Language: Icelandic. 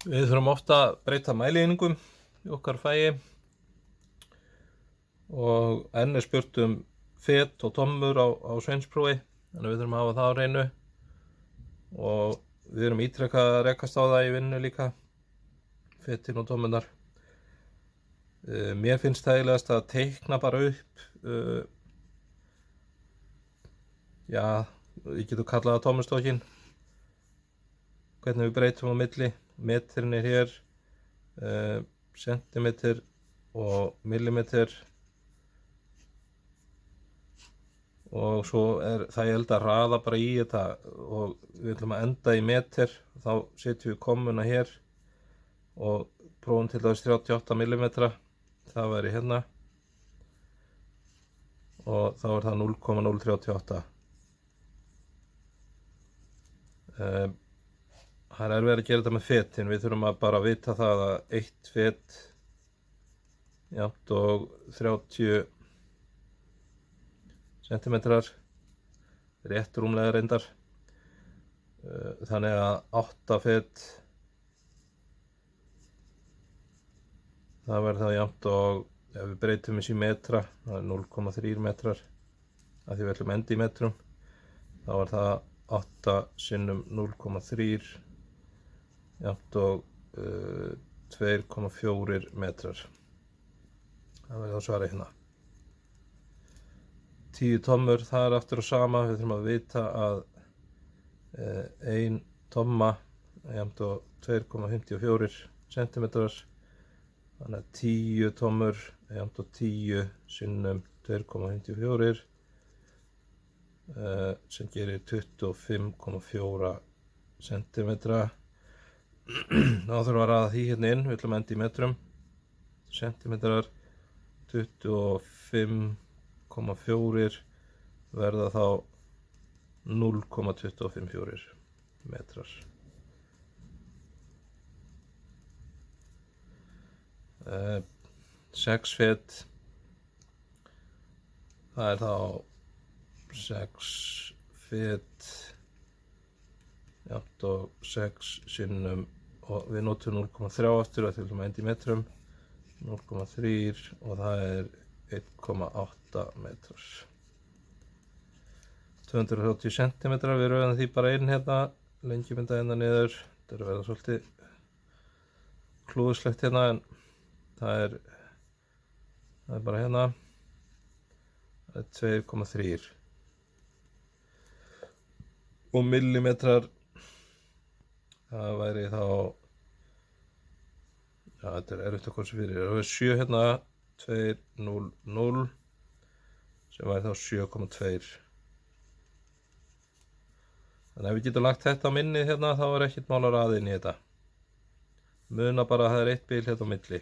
Við þurfum ofta að breyta mælieiningum í okkar fæi og enn er spurt fet og tommur á sveinsprófi, þannig við þurfum að hafa það á hreinu og við erum ítrekað að rekast á það í vinnu líka, fetin og tommunar. Mér finnst það eiginlegast að teikna bara upp, ég getur kallað það tommustokkin, hvernig við breytum á milli. Metrin er hér, sentimeter og millimeter og svo er það ég held að raða bara í þetta og við ætlum að enda í meter, þá setjum við kommuna hér og prófum til dæmis 38 millimetra, það væri hérna og þá er það 0,038. Það er erfitt að gera þetta með fetin, við þurfum að bara vita það að eitt fet jafnt og 30 sentimetrar, rétt rúmlega reyndar, þannig að 8 fet, það verður það jafnt og ef við breytum þessi í metra, það er 0,3 metrar, af því við ætlum endi í metrum, þá er það 8 sinnum 0,3 jafnt og 2,4 metrar. Það verður þá svarið hérna. 10 tommur, það er aftur og sama, við þurfum að vita að 1 tomma jafnt og 2,54 centimetrar, þannig að 10 tommur jafnt og 10 sinnum 2,54 sem gerir 25,4 centimetra. Þá þurfum við að raða því hérna inn, við ætlum að enda í metrum, sentimetrar, 25,4 verða þá 0,254 metrar. Uh, 6 fet, það er þá 6 fet jafnt og 6 sinnum, og við notum 0,3 aftur að til að enda í metrum, 0,3 og það er 1,8 metrar. 230 centimetrar, við rauðum því bara inn hérna, lengjum þetta hérna niður, þetta er að verða svolítið klúðuslegt hérna en það er bara hérna, það er 2,3 og millimetrar, það væri þá, þetta er erfitt að komast fyrir, það er 7 hérna, 2, 0, 0, sem væri þá 7,2. Þannig að ef við getum lagt þetta á minnið hérna, þá er ekkert mál að raða inn í þetta. Muna bara að það er eitt bil hérna á milli.